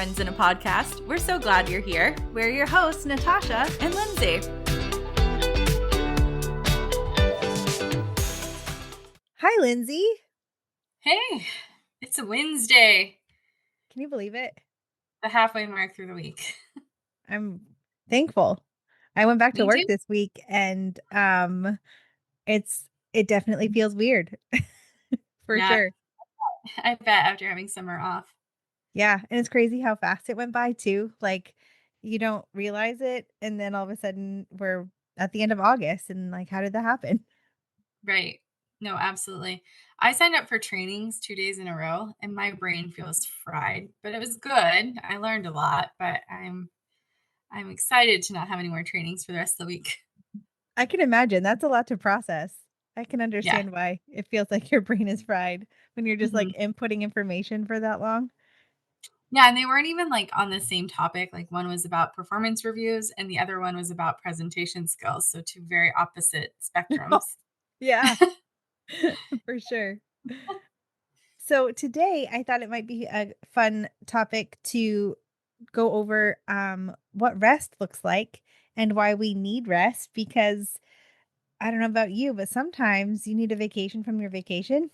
friends in a podcast. We're so glad you're here. We're your hosts, Natasha and Lindsey. Hi, Lindsey. Hey, it's a Wednesday. Can you believe it? The halfway mark through the week. I'm thankful. I went back to Me work too. this week and it definitely feels weird. For Yeah. sure. I bet after having summer off. Yeah, and it's crazy how fast it went by too. Like you don't realize it and then all of a sudden we're at the end of August and like how did that happen? Right. No, absolutely. I signed up for trainings 2 days in a row and my brain feels fried, but it was good. I learned a lot, but I'm excited to not have any more trainings for the rest of the week. I can imagine that's a lot to process. I can Yeah. understand why it feels like your brain is fried when you're just like Mhm. inputting information for that long. Yeah, and they weren't even like on the same topic. Like one was about performance reviews and the other one was about presentation skills. So two very opposite spectrums. Yeah, for sure. So today I thought it might be a fun topic to go over what rest looks like and why we need rest because I don't know about you, but sometimes you need a vacation from your vacation.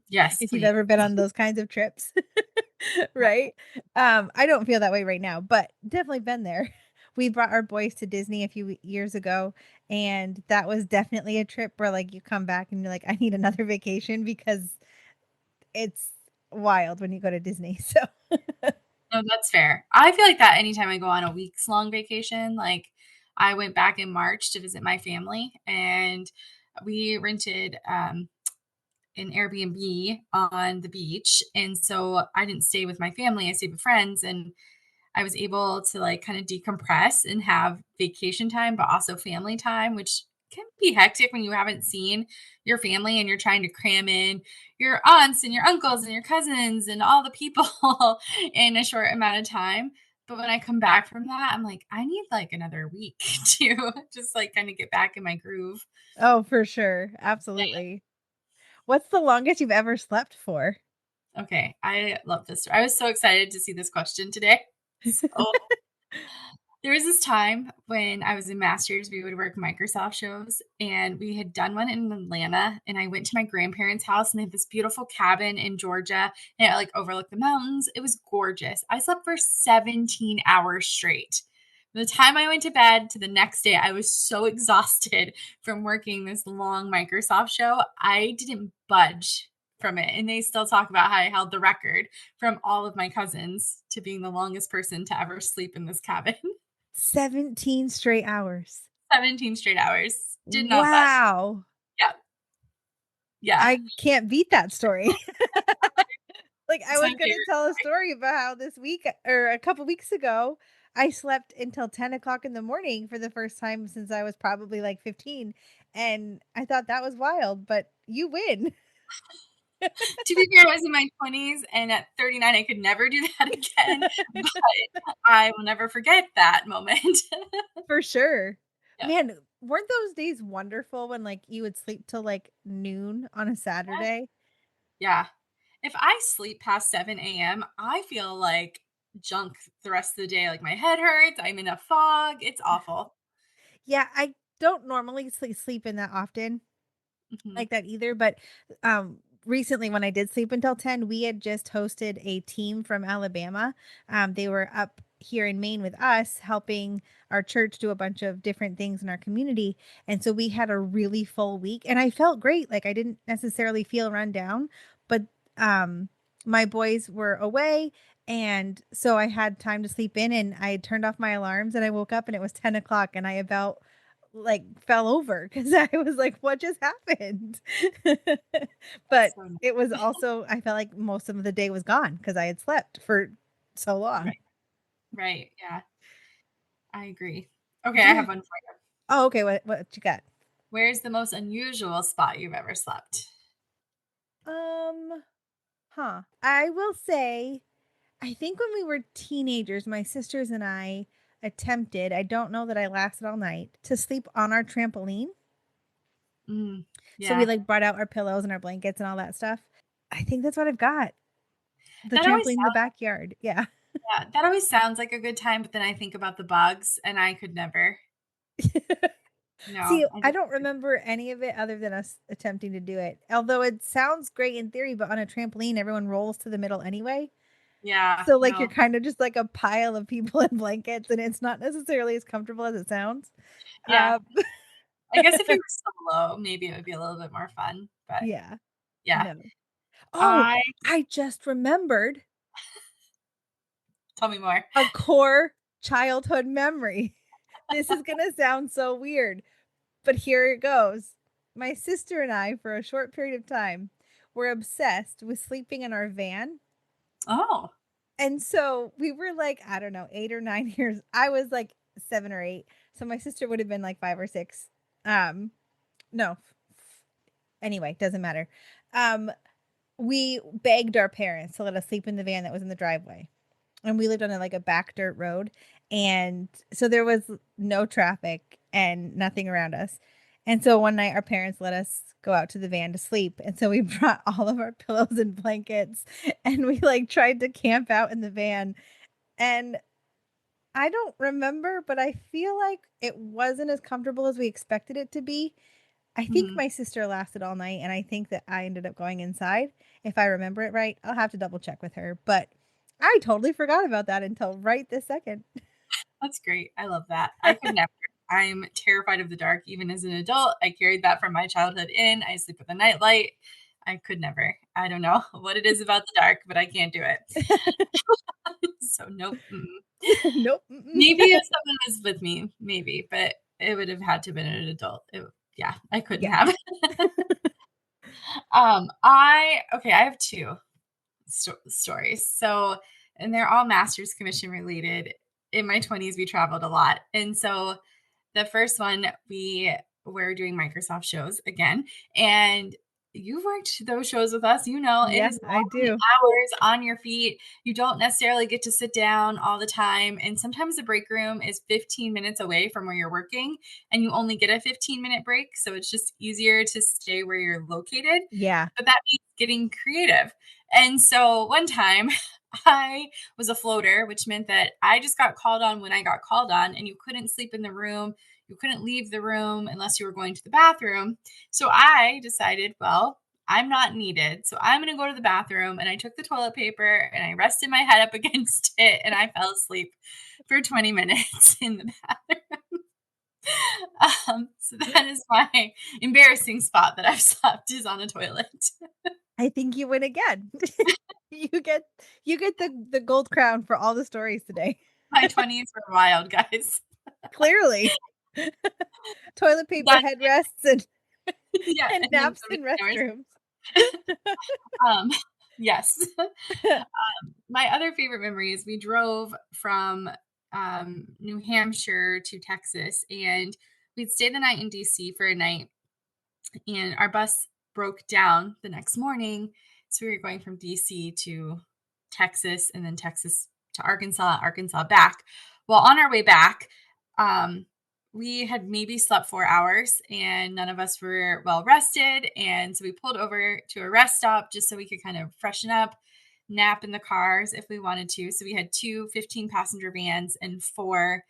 Yes, If you've please. ever been on those kinds of trips. Right? I don't feel that way right now, but definitely been there. We brought our boys to Disney a few years ago, and that was definitely a trip where like you come back and you're like, I need another vacation because it's wild when you go to Disney. So No, that's fair. I feel like that anytime I go on a weeks long vacation. Like I went back in March to visit my family and we rented an Airbnb on the beach. And so I didn't stay with my family, I stayed with friends and I was able to like kind of decompress and have vacation time, but also family time, which can be hectic when you haven't seen your family and you're trying to cram in your aunts and your uncles and your cousins and all the people in a short amount of time. But when I come back from that, I'm like, I need like another week to just like kind of get back in my groove. oh, for sure. Absolutely. What's the longest you've ever slept for? Okay, I love this. I was so excited to see this question today. So there was this time when I was in master's, we would work Microsoft shows, and we had done one in Atlanta. And I went to my grandparents' house, and they have this beautiful cabin in Georgia, and it like overlooked the mountains. It was gorgeous. I slept for 17 hours straight. By the time I went to bed to the next day, I was so exhausted from working this long Microsoft show. I didn't budge from it. And they still talk about how I held the record from all of my cousins to being the longest person to ever sleep in this cabin. 17 straight hours. 17 straight hours. Did not budge. Wow. Yeah. Yeah. I can't beat that story. Like I It's was my gonna favorite tell a story. story about how this week or a couple weeks ago, I slept until 10 o'clock in the morning for the first time since I was probably like 15. And I thought that was wild, but you win. To be fair, I was in my 20s, and at 39, I could never do that again. But I will never forget that moment. For sure. Yeah. Man, weren't those days wonderful when like you would sleep till like noon on a Saturday? Yeah. If I sleep past 7 a.m., I feel like junk the rest of the day. Like my head hurts. I'm in a fog. It's awful. Yeah, I don't normally sleep in that often. Mhm. Like that either, but, recently when I did sleep until 10, we had just hosted a team from Alabama. They were up here in Maine with us helping our church do a bunch of different things in our community, and so we had a really full week, and I felt great, like, I didn't necessarily feel run down, but, um, my boys were away, and so I had time to sleep in, and I had turned off my alarms, and I woke up, and it was 10 o'clock, and I about like fell over because I was like, what just happened? That's But so nice. it was also, I felt like most of the day was gone because I had slept for so long. Right. Right. Yeah. I agree. Okay, Do I you, have one for you. oh, okay. What you got? Where's the most unusual spot you've ever slept? Um, I will say, I think when we were teenagers, my sisters and I attempted, I don't know that I lasted all night, to sleep on our trampoline. So we Yeah. like brought out our pillows and our blankets and all that stuff. I think that's what I've got. The That always trampoline in the backyard. Yeah. yeah, that always sounds like a good time, but then I think about the bugs and I could never. No, See, I I just don't remember any of it other than us attempting to do it. Although it sounds great in theory, but on a trampoline, everyone rolls to the middle anyway. yeah, So, like, you're no. kind of just like a pile of people in blankets, and it's not necessarily as comfortable as it sounds. Yeah. Um, I guess if you were solo, maybe it would be a little bit more fun, but yeah, yeah. no. Oh, I I just remembered Tell me more. a core childhood memory. This is gonna sound so weird, but here it goes. My sister and I, for a short period of time, were obsessed with sleeping in our van. Oh. And so we were like, I don't know, 8 or 9 years. I was like 7 or 8. So my sister would have been like 5 or 6. No. Anyway, doesn't matter. Um, we begged our parents to let us sleep in the van that was in the driveway. And we lived on a back dirt road, and so there was no traffic and nothing around us. And so one night our parents let us go out to the van to sleep, and so we brought all of our pillows and blankets, and we tried to camp out in the van. And I don't remember, but I feel like it wasn't as comfortable as we expected it to be. I think Mhm. my sister lasted all night, and I think that I ended up going inside, if I remember it right. I'll have to double check with her, but I totally forgot about that until right this second. That's great. I love that. I could never. I'm terrified of the dark even as an adult. I carried that from my childhood in. I sleep with a nightlight. I could never. I don't know what it is about the dark, but I can't do it. So nope. Mm-mm. Nope. Mm-mm. Maybe if someone was with me, maybe, but it would have had to have been an adult. Yeah, I couldn't Yeah. have. I have two stories. So, and they're all master's commission related. In my 20s, we traveled a lot. And so the first one, we were doing Microsoft shows again. And you've worked those shows with us. It Yeah, is I long do. hours on your feet. You don't necessarily get to sit down all the time. And sometimes the break room is 15 minutes away from where you're working, and you only get a 15-minute break. So it's just easier to stay where you're located. Yeah. But that means getting creative. And so one time I was a floater, which meant that I just got called on when I got called on, and you couldn't sleep in the room. You couldn't leave the room unless you were going to the bathroom. So I decided, well, I'm not needed. So I'm going to go to the bathroom. And I took the toilet paper and I rested my head up against it, and I fell asleep for 20 minutes in the bathroom. So that is my embarrassing spot that I've slept, is on a toilet. I think you win again. You get the gold crown for all the stories today. My 20s were wild, guys. Clearly. Toilet paper, That headrests, and Yeah, and and then naps in somebody showers. restrooms. Um, yes. My other favorite memory is we drove from New Hampshire to Texas, and we'd stayed the night in DC for a night, and our bus broke down the next morning. So we were going from DC to Texas, and then Texas to Arkansas, Arkansas back. Well, on our way back, um, we had maybe slept 4 hours, and none of us were well rested. And so we pulled over to a rest stop just so we could kind of freshen up, nap in the cars if we wanted to. So we had two 15-passenger vans and four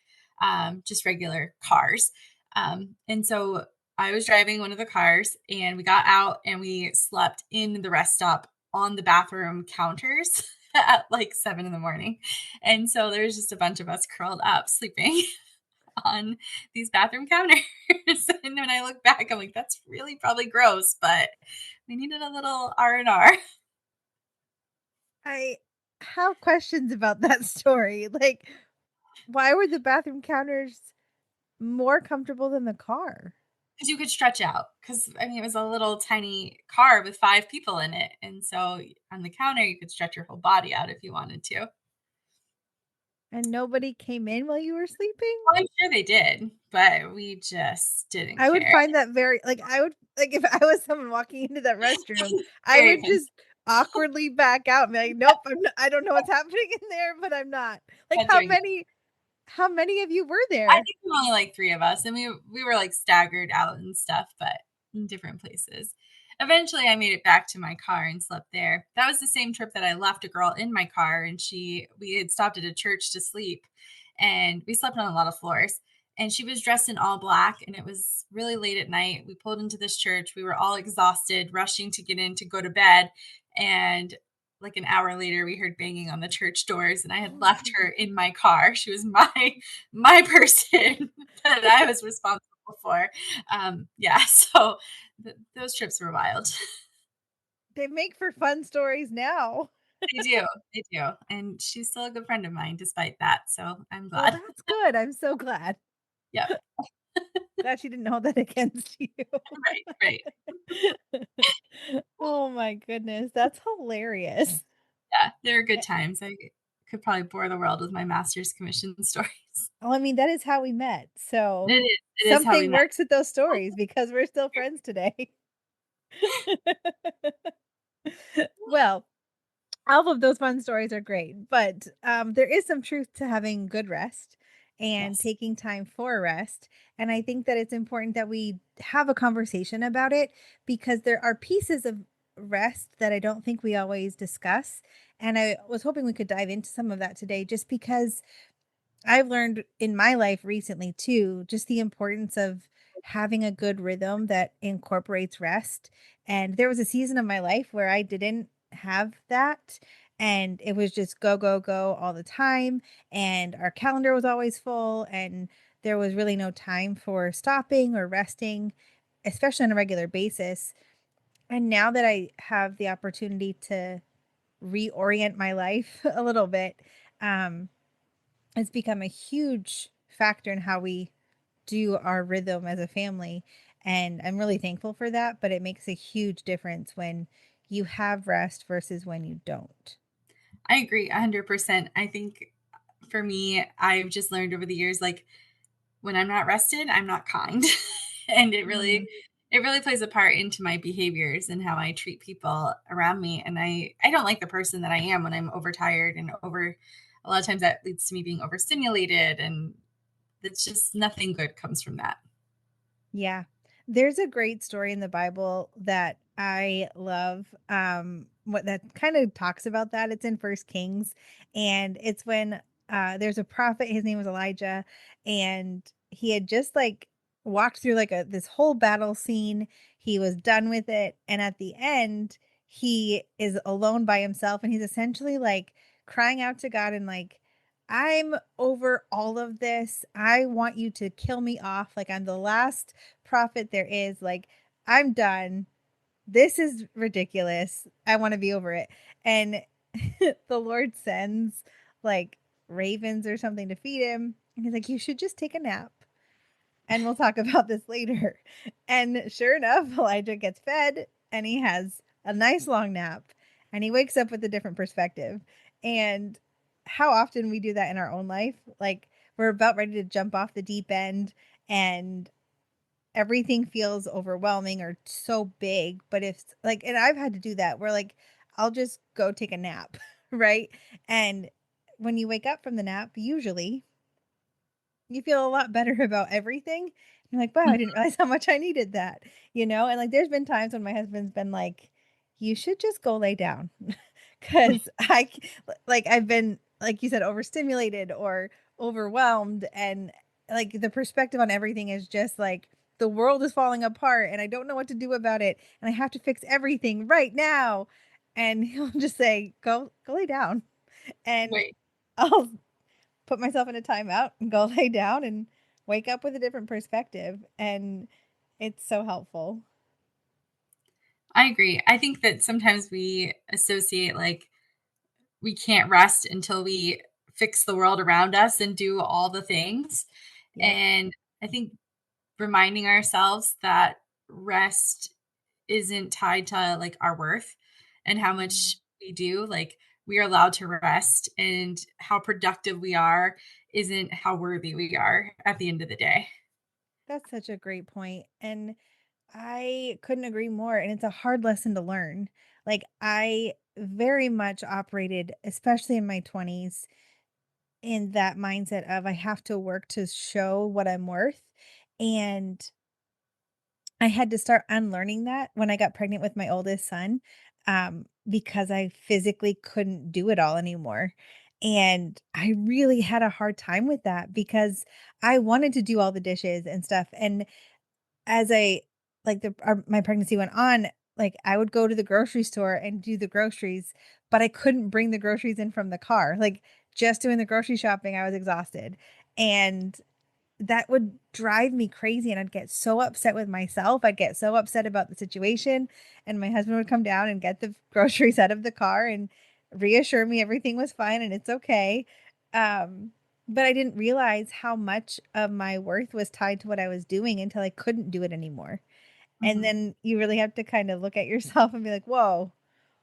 just regular cars. And so I was driving one of the cars, and we got out and we slept in the rest stop on the bathroom counters at like 7 in the morning. And so there's just a bunch of us curled up sleeping on these bathroom counters. And when I look back, I'm like, that's really probably gross, but we needed a little R&R. I have questions about that story. Why were the bathroom counters more comfortable than the car? Because you could stretch out. Because, I mean, it was a little tiny car with 5 people in it. And so on the counter, you could stretch your whole body out if you wanted to. And nobody came in while you were sleeping? Well, I'm sure they did, but we just didn't I would care. find that very I would if I was someone walking into that restroom, I Very would offensive. just awkwardly back out and be like, "Nope, I don't know what's happening in there, but I'm not." Not How doing that. many of you were I there? think there were only like 3 of us, and we were like staggered out and stuff, but in different places. eventually I made it back to my car and slept there. That was the same trip that I left a girl in my car, and we had stopped at a church to sleep, and we slept on a lot of floors. And she was dressed in all black, and it was really late at night. We pulled into this church. We were all exhausted, rushing to get in to go to bed. And like an hour later, we heard banging on the church doors, and I had left her in my car. She was my person that I was responsible for. Yeah, so those trips were wild. They make for fun stories now. They do, they do, and she's still a good friend of mine despite that, so I'm Well, glad. that's good. I'm so glad. Yep, Glad she didn't hold that against you. right, right. Oh my goodness, that's hilarious. Yeah, they were good Eh, times. I could probably bore the world with my master's commission stories. well, I mean, that is how we met, so It is how we something met. works with those stories because we're still friends today. Well, all of those fun stories are great, but, there is some truth to having good rest and Yes, taking time for rest, and I think that it's important that we have a conversation about it because there are pieces of rest that I don't think we always discuss, and I was hoping we could dive into some of that today just because I've learned in my life recently too, just the importance of having a good rhythm that incorporates rest. And there was a season of my life where I didn't have that. And it was just go, go, go all the time. And our calendar was always full. And there was really no time for stopping or resting, especially on a regular basis. And now that I have the opportunity to reorient my life a little bit, um, it's become a huge factor in how we do our rhythm as a family. And I'm really thankful for that, but it makes a huge difference when you have rest versus when you don't. I agree 100%. I think for me, I've just learned over the years, like, when I'm not rested, I'm not kind. And Mm, it really plays a part into my behaviors and how I treat people around me. And I don't like the person that I am when I'm overtired and over a lot of times that leads to me being overstimulated, and it's just nothing good comes from that. yeah. There's a great story in the Bible that I love, what that kind of talks about that. It's in First Kings, and it's when there's a prophet, his name was Elijah, and he had just like walked through like a this whole battle scene. He was done with it, and at the end, he is alone by himself, and he's essentially like crying out to God and like, I'm over all of this. I want you to kill me off. Like, I'm the last prophet there is. Like, I'm done. This is ridiculous. I want to be over it. And the Lord sends like ravens or something to feed him. And he's like, you should just take a nap and we'll talk about this later. And sure enough, Elijah gets fed and he has a nice long nap and he wakes up with a different perspective. And how often we do that in our own life, like we're about ready to jump off the deep end and everything feels overwhelming or so big. But if like, and I've had to do that where like I'll just go take a nap, right? And when you wake up from the nap, usually you feel a lot better about everything. You're like, "Wow, I didn't realize how much I needed that," you know? And, like, there's been times when my husband's been like, "You should just go lay down," because like, I've been, like you said, overstimulated or overwhelmed, and, like, the perspective on everything is just like, the world is falling apart, and I don't know what to do about it, and I have to fix everything right now, and he'll just say, "Go lay down," and Right. I'll put myself in a timeout and go lay down and wake up with a different perspective, and it's so helpful. I agree. I think that sometimes we associate like we can't rest until we fix the world around us and do all the things. Yep. And I think reminding ourselves that rest isn't tied to like our worth and how Mm. much we do, like we are allowed to rest, and how productive we are isn't how worthy we are at the end of the day. That's such a great point, and I couldn't agree more, and it's a hard lesson to learn. Like, I very much operated, especially in my 20s, in that mindset of I have to work to show what I'm worth, and I had to start unlearning that when I got pregnant with my oldest son, because I physically couldn't do it all anymore. And I really had a hard time with that because I wanted to do all the dishes and stuff. And as I like my pregnancy went on, like I would go to the grocery store and do the groceries, but I couldn't bring the groceries in from the car. Like just doing the grocery shopping, I was exhausted. And that would drive me crazy, and I'd get so upset with myself. I'd get so upset about the situation, and my husband would come down and get the groceries out of the car and reassure me everything was fine and it's okay. Um, but I didn't realize how much of my worth was tied to what I was doing until I couldn't do it anymore. And Mhm. then you really have to kind of look at yourself and be like, "Whoa,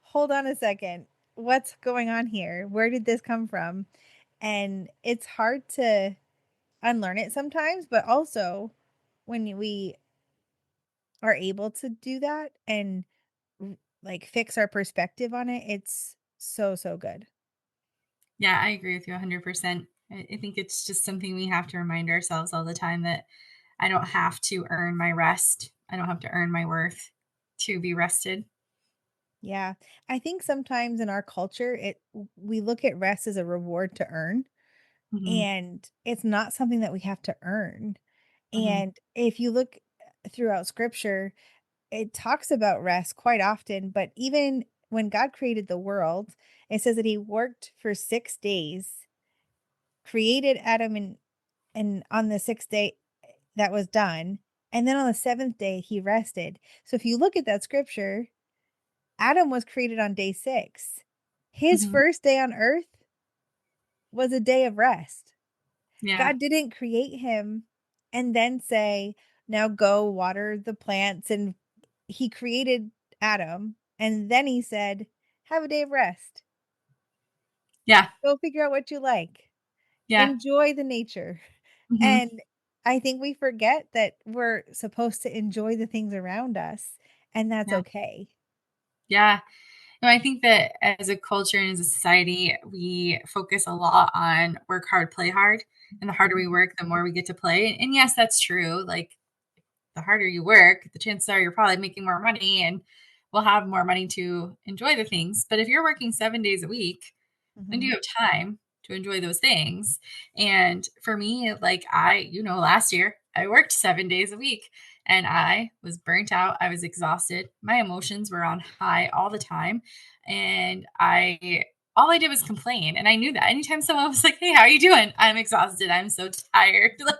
hold on a second. What's going on here? Where did this come from?" And it's hard to unlearn it sometimes, but also when we are able to do that and like fix our perspective on it, it's so, so good. Yeah, I agree with you 100%. I think it's just something we have to remind ourselves all the time that I don't have to earn my rest. I don't have to earn my worth to be rested. Yeah. I think sometimes in our culture, we look at rest as a reward to earn, Mhm, and it's not something that we have to earn. mhm, And if you look throughout scripture, it talks about rest quite often, but even when God created the world, it says that he worked for 6 days, created Adam and on the 6th day that was done, and then on the 7th day he rested. So if you look at that scripture, Adam was created on day 6. His mhm. first day on earth was a day of rest. Yeah, God didn't create him and then say, "Now go water the plants," and he created Adam, and then he said, "Have a day of rest. yeah, Go figure out what you like. yeah, Enjoy the nature." mhm, And I think we forget that we're supposed to enjoy the things around us, and that's yeah, okay. yeah. No, I think that as a culture and as a society, we focus a lot on work hard, play hard, and the harder we work, the more we get to play. And yes, that's true. Like the harder you work, the chances are you're probably making more money and will have more money to enjoy the things. But if you're working 7 days a week, when do Mhm. you have time to enjoy those things? And for me, like last year I worked 7 days a week and I was burnt out. I was exhausted. My emotions were on high all the time. And all I did was complain. And I knew that anytime someone was like, "Hey, how are you doing?" I'm exhausted. I'm so tired. Like,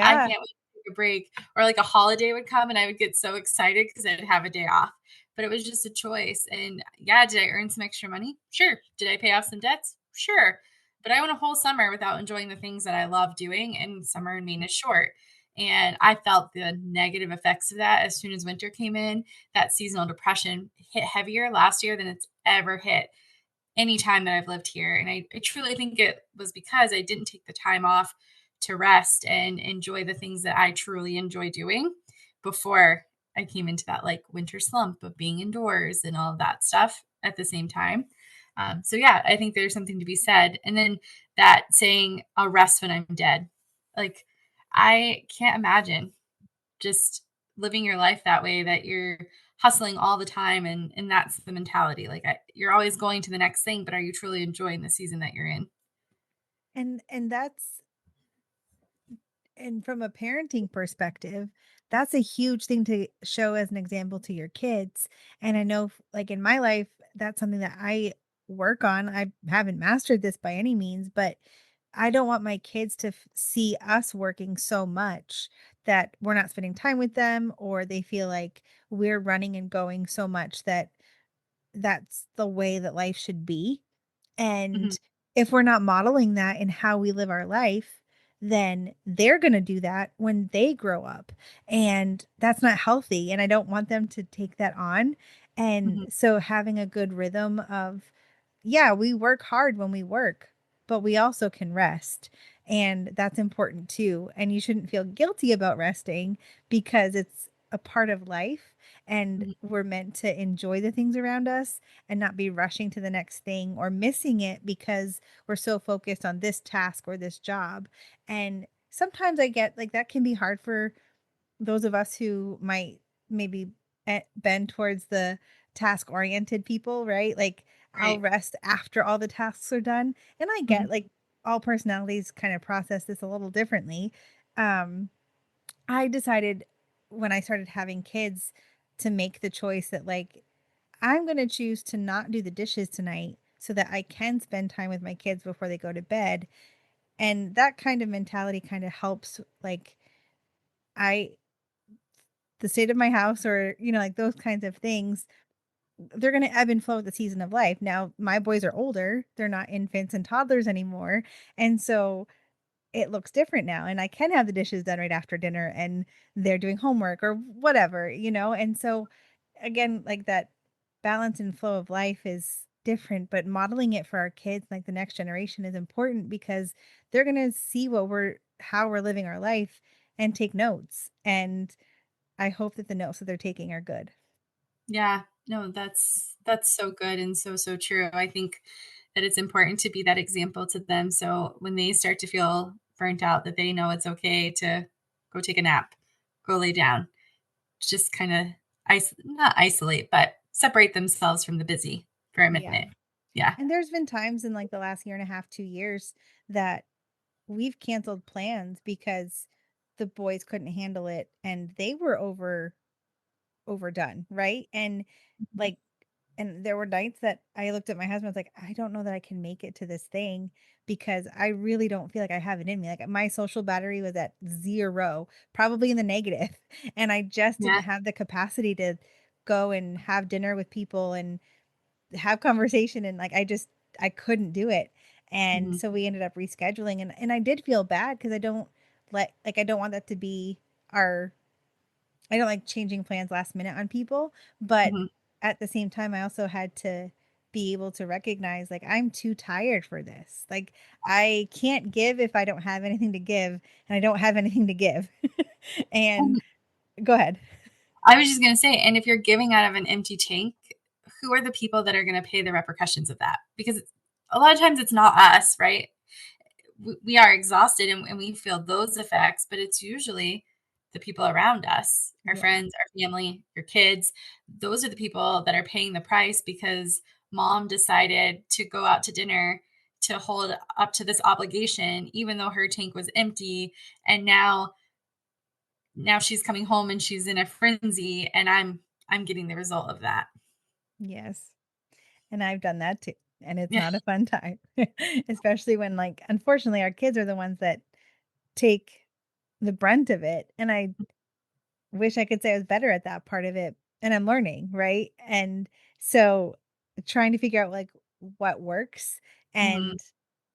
I can't Yeah. wait to take a break. Or like a holiday would come and I would get so excited because I'd have a day off, but it was just a choice. And yeah, did I earn some extra money? Sure. Did I pay off some debts? Sure. But I went a whole summer without enjoying the things that I love doing, and summer in Maine is short. And I felt the negative effects of that as soon as winter came in. That seasonal depression hit heavier last year than it's ever hit any time that I've lived here. And I truly think it was because I didn't take the time off to rest and enjoy the things that I truly enjoy doing before I came into that like winter slump of being indoors and all of that stuff at the same time. So yeah, I think there's something to be said. And then that saying, "I'll rest when I'm dead." Like, I can't imagine just living your life that way, that you're hustling all the time, and that's the mentality. Like, you're always going to the next thing, but are you truly enjoying the season that you're in? And that's and from a parenting perspective, that's a huge thing to show as an example to your kids. And I know, like in my life, that's something that I work on. I haven't mastered this by any means, but I don't want my kids to see us working so much that we're not spending time with them, or they feel like we're running and going so much that that's the way that life should be. Mhm, And if we're not modeling that in how we live our life, then they're going to do that when they grow up. And that's not healthy. And I don't want them to take that on. And mhm, so having a good rhythm of, yeah, we work hard when we work, but we also can rest. And that's important too. And you shouldn't feel guilty about resting because it's a part of life, and mhm, we're meant to enjoy the things around us and not be rushing to the next thing or missing it because we're so focused on this task or this job. And sometimes I get like that can be hard for those of us who might maybe bend towards the task oriented people, right? Like I'll Right. rest after all the tasks are done. And I Mhm. get like all personalities kind of process this a little differently. Um, I decided when I started having kids to make the choice that like I'm going to choose to not do the dishes tonight so that I can spend time with my kids before they go to bed. And that kind of mentality kind of helps like I the state of my house or like those kinds of things, they're going to ebb and flow with the season of life. Now my boys are older, they're not infants and toddlers anymore, and so it looks different now, and I can have the dishes done right after dinner and they're doing homework or whatever. And so again, like that balance and flow of life is different, but modeling it for our kids, like the next generation, is important because they're going to see how we're living our life and take notes. And I hope that the notes that they're taking are good. Yeah. No, that's so good and so, so true. I think that it's important to be that example to them. So when they start to feel burnt out, that they know it's okay to go take a nap, go lay down, just kind of not isolate, but separate themselves from the busy for a Yeah. minute. Yeah. And there's been times in like the last year and a half, 2 years that we've canceled plans because the boys couldn't handle it and they were overdone, right? And Mhm. like and there were nights that I looked at my husband, I was like, I don't know that I can make it to this thing because I really don't feel like I have it in me. Like my social battery was at 0, probably in the negative, and I just didn't Yeah. have the capacity to go and have dinner with people and have conversation, and like I couldn't do it. And Mhm. so we ended up rescheduling, and I did feel bad because I don't want that to be our I don't like changing plans last minute on people, but Mhm. at the same time I also had to be able to recognize like I'm too tired for this. Like I can't give if I don't have anything to give, and I don't have anything to give. And go ahead. I was just going to say, and if you're giving out of an empty tank, who are the people that are going to pay the repercussions of that? Because a lot of times it's not us, right? We are exhausted and we feel those effects, but it's usually the people around us, our Yeah. friends, our family, your kids. Those are the people that are paying the price because mom decided to go out to dinner to hold up to this obligation, even though her tank was empty. And now she's coming home and she's in a frenzy and I'm getting the result of that. Yes. And I've done that too. And it's Yeah. not a fun time, especially when like unfortunately our kids are the ones that take the brunt of it. And I wish I could say I was better at that part of it, and I'm learning, right? And so trying to figure out like what works, Mhm. and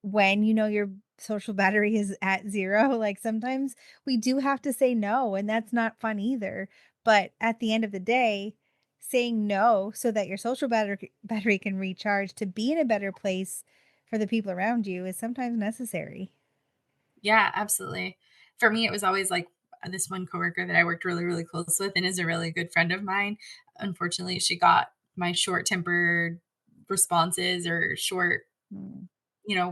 when your social battery is at 0, like sometimes we do have to say no, and that's not fun either. But at the end of the day, saying no so that your social battery can recharge to be in a better place for the people around you is sometimes necessary. Yeah, absolutely. For me, it was always like this one coworker that I worked really, really close with and is a really good friend of mine. Unfortunately, she got my short tempered responses or short, Mm,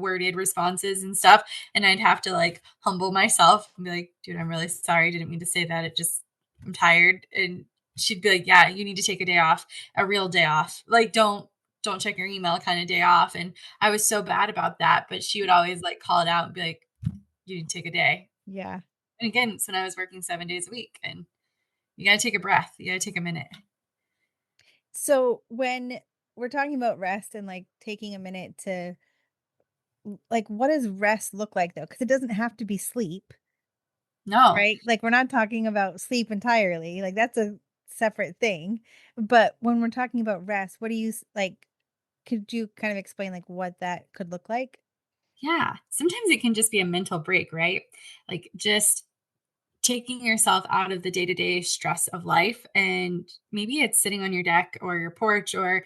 worded responses and stuff. And I'd have to like humble myself and be like, dude, I'm really sorry. Didn't mean to say that. I'm tired. And she'd be like, yeah, you need to take a day off, a real day off. Like, don't check your email kind of day off. And I was so bad about that. But she would always like call it out and be like, you need to take a day. yeah. And again, it's when I was working 7 days a week and you got to take a breath. You got to take a minute. So when we're talking about rest and like taking a minute to like what does rest look like though? Because it doesn't have to be sleep, No. right? Like we're not talking about sleep entirely. Like that's a separate thing. But when we're talking about rest, what do you like? Could you kind of explain like what that could look like? Yeah. Sometimes it can just be a mental break, right? Like just taking yourself out of the day to day stress of life. And maybe it's sitting on your deck or your porch or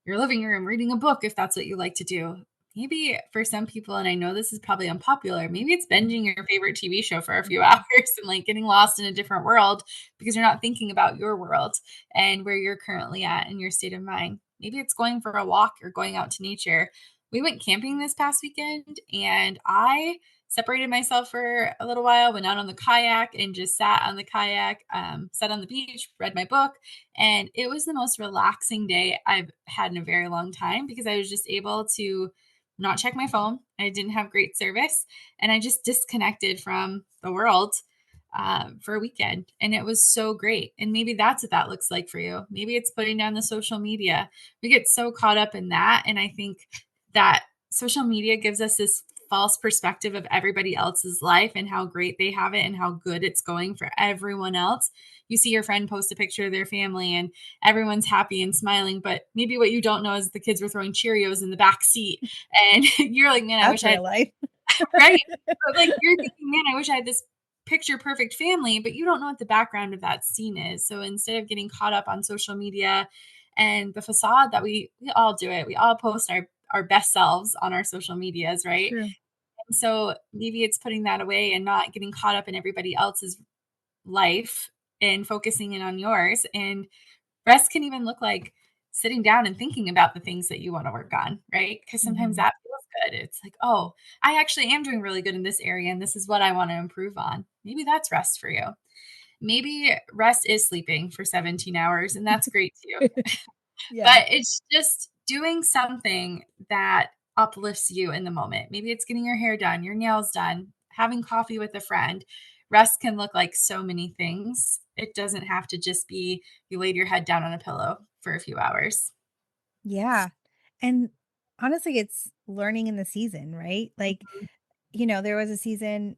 your living room reading a book if that's what you like to do. Maybe for some people, and I know this is probably unpopular, maybe it's binging your favorite TV show for a few hours and like getting lost in a different world because you're not thinking about your world and where you're currently at in your state of mind. Maybe it's going for a walk or going out to nature. We went camping this past weekend and I separated myself for a little while, went out on the kayak and just sat on the kayak, sat on the beach, read my book. And it was the most relaxing day I've had in a very long time because I was just able to not check my phone. I didn't have great service and I just disconnected from the world for a weekend. And it was so great. And maybe that's what that looks like for you. Maybe it's putting down the social media. We get so caught up in that. And I think that social media gives us this false perspective of everybody else's life and how great they have it and how good it's going for everyone else. You see your friend post a picture of their family and everyone's happy and smiling, but maybe what you don't know is the kids were throwing Cheerios in the back seat and you're like, man, I That's wish I had real life. right. But like you're thinking, man, I wish I had this picture perfect family, but you don't know what the background of that scene is. So instead of getting caught up on social media and the facade that we all do it, we all post our best selves on our social medias, right? True. And so maybe it's putting that away and not getting caught up in everybody else's life and focusing in on yours. And rest can even look like sitting down and thinking about the things that you want to work on, right? Because sometimes Hmm. that feels good. It's like, oh, I actually am doing really good in this area and this is what I want to improve on. Maybe that's rest for you. Maybe rest is sleeping for 17 hours and that's great too. Yeah. But it's just doing something that uplifts you in the moment. Maybe it's getting your hair done, your nails done, having coffee with a friend. Rest can look like so many things. It doesn't have to just be you laid your head down on a pillow for a few hours. Yeah. And honestly, it's learning in the season, right? Like, there was a season,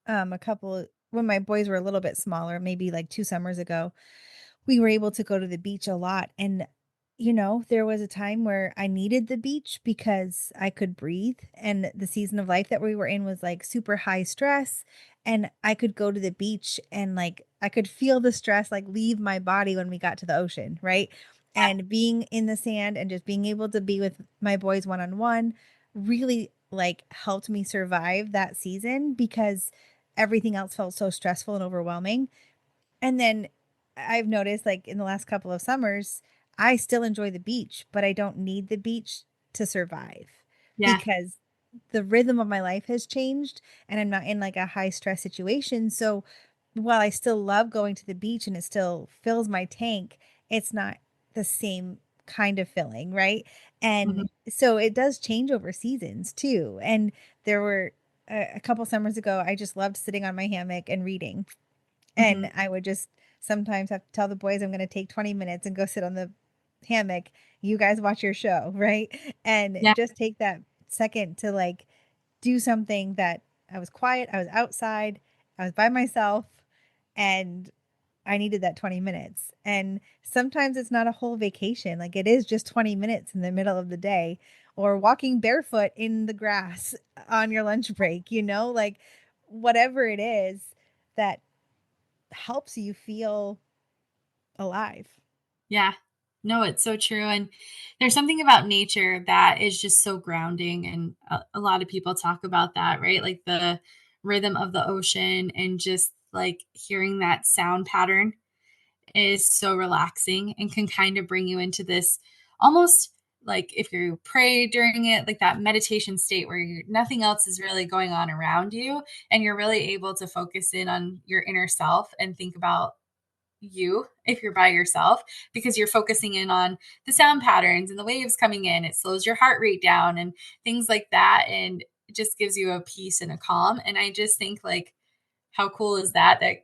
a couple when my boys were a little bit smaller, maybe like 2 summers ago, we were able to go to the beach a lot. And, there was a time where I needed the beach because I could breathe. And the season of life that we were in was like super high stress. And I could go to the beach and like I could feel the stress like leave my body when we got to the ocean, right? And being in the sand and just being able to be with my boys one on one really like helped me survive that season because everything else felt so stressful and overwhelming. And then I've noticed like in the last couple of summers, I still enjoy the beach, but I don't need the beach to survive Yeah. because the rhythm of my life has changed and I'm not in like a high stress situation. So while I still love going to the beach and it still fills my tank, it's not the same kind of filling, right? And Mhm. so it does change over seasons too. And there were a couple summers ago, I just loved sitting on my hammock and reading, Mhm. and I would just sometimes have to tell the boys I'm gonna take 20 minutes and go sit on the hammock. You guys watch your show, right? And Yeah. just take that second to like do something that I was quiet, I was outside, I was by myself, and I needed that 20 minutes. And sometimes it's not a whole vacation. Like it is just 20 minutes in the middle of the day or walking barefoot in the grass on your lunch break, like whatever it is that helps you feel alive. Yeah. No, it's so true. And there's something about nature that is just so grounding. And a lot of people talk about that, right? Like the rhythm of the ocean and just like hearing that sound pattern is so relaxing and can kind of bring you into this almost like if you pray during it, like that meditation state where nothing else is really going on around you and you're really able to focus in on your inner self and think about you if you're by yourself because you're focusing in on the sound patterns and the waves coming in. It slows your heart rate down and things like that. And it just gives you a peace and a calm. And I just think like, how cool is that? That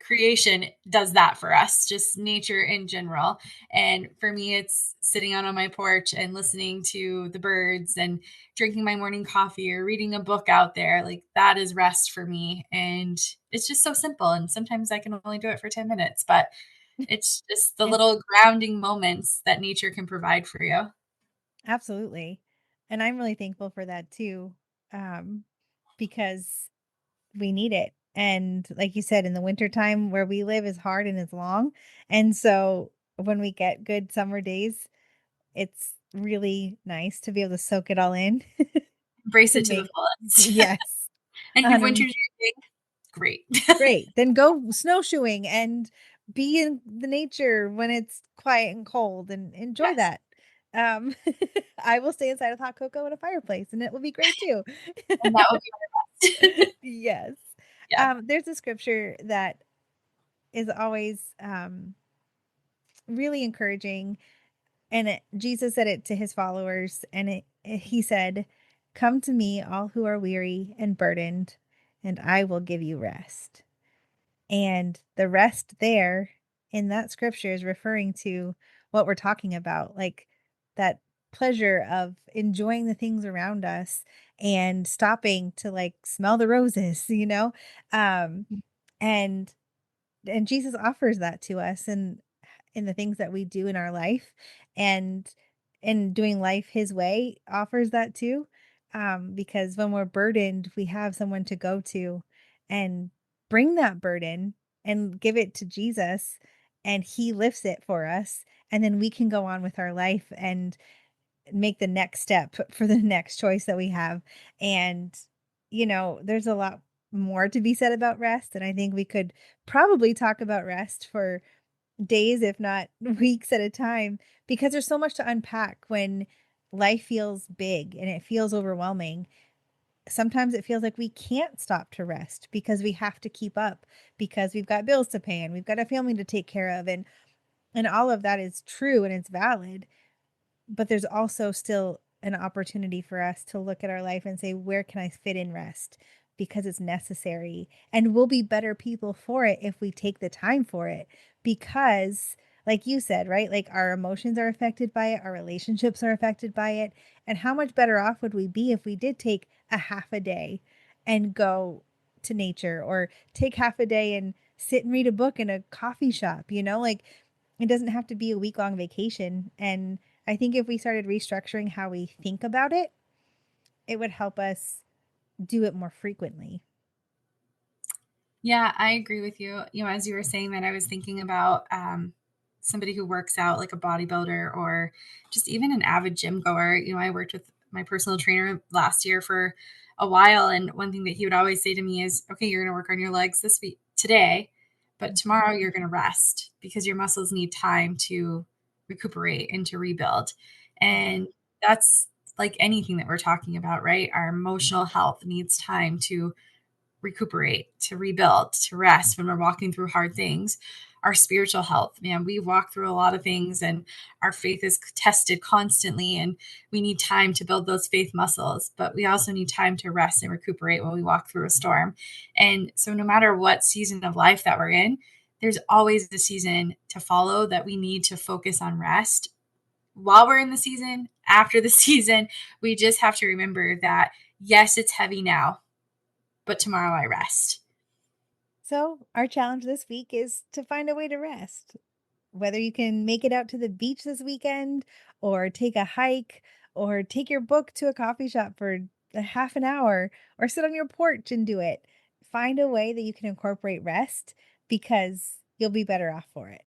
creation does that for us, just nature in general. And for me, it's sitting out on my porch and listening to the birds and drinking my morning coffee or reading a book out there. Like that is rest for me. And it's just so simple. And sometimes I can only do it for 10 minutes, but it's just the And little grounding moments that nature can provide for you. absolutely. And I'm really thankful for that too. Um, because we need it. And like you said, in the wintertime where we live is hard and it's long. And so when we get good summer days, it's really nice to be able to soak it all in Embrace to it to the make fullest. yes. And if Um, winter's your thing, great. great. Then go snowshoeing and be in the nature when it's quiet and cold and enjoy Yes. that. Um, I will stay inside with hot cocoa and a fireplace, and it will be great too. And that would be my best. Yes. Yeah. There's a scripture that is always really encouraging, and Jesus said it to his followers, and he said, "Come to me, all who are weary and burdened, and I will give you rest." And the rest there in that scripture is referring to what we're talking about, like that pleasure of enjoying the things around us and stopping to like smell the roses, Um, and Jesus offers that to us in the things that we do in our life, and doing life his way offers that too. Because when we're burdened, we have someone to go to and bring that burden and give it to Jesus, and he lifts it for us, and then we can go on with our life and make the next step for the next choice that we have. And there's a lot more to be said about rest, and I think we could probably talk about rest for days, if not weeks at a time, because there's so much to unpack when life feels big and it feels overwhelming. Sometimes it feels like we can't stop to rest because we have to keep up, because we've got bills to pay and we've got a family to take care of, and all of that is true and it's valid. But there's also still an opportunity for us to look at our life and say, where can I fit in rest? Because it's necessary. And we'll be better people for it if we take the time for it. Because, like you said, right? Like our emotions are affected by it, our relationships are affected by it. And how much better off would we be if we did take a half a day and go to nature, or take half a day and sit and read a book in a coffee shop, Like it doesn't have to be a week-long vacation. And I think if we started restructuring how we think about it, it would help us do it more frequently. Yeah, I agree with you. As you were saying that, I was thinking about somebody who works out, like a bodybuilder or just even an avid gym goer. I worked with my personal trainer last year for a while, and one thing that he would always say to me is, "Okay, you're going to work on your legs this week today, but tomorrow you're going to rest because your muscles need time to recuperate and to rebuild." And that's like anything that we're talking about, right? Our emotional health needs time to recuperate, to rebuild, to rest when we're walking through hard things. Our spiritual health, man, we walk through a lot of things and our faith is tested constantly, and we need time to build those faith muscles, but we also need time to rest and recuperate when we walk through a storm. And so no matter what season of life that we're in, there's always a season to follow that we need to focus on rest while we're in the season, after the season. We just have to remember that, yes, it's heavy now, but tomorrow I rest. So, our challenge this week is to find a way to rest. Whether you can make it out to the beach this weekend, or take a hike, or take your book to a coffee shop for a half an hour, or sit on your porch and do it. Find a way that you can incorporate rest, because you'll be better off for it.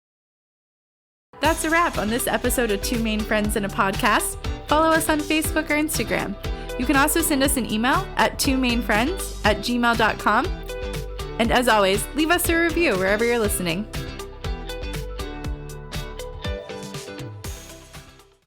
That's a wrap on this episode of Two Main Friends in a Podcast. Follow us on Facebook or Instagram. You can also send us an email at twomainfriends@gmail.com. And as always, leave us a review wherever you're listening.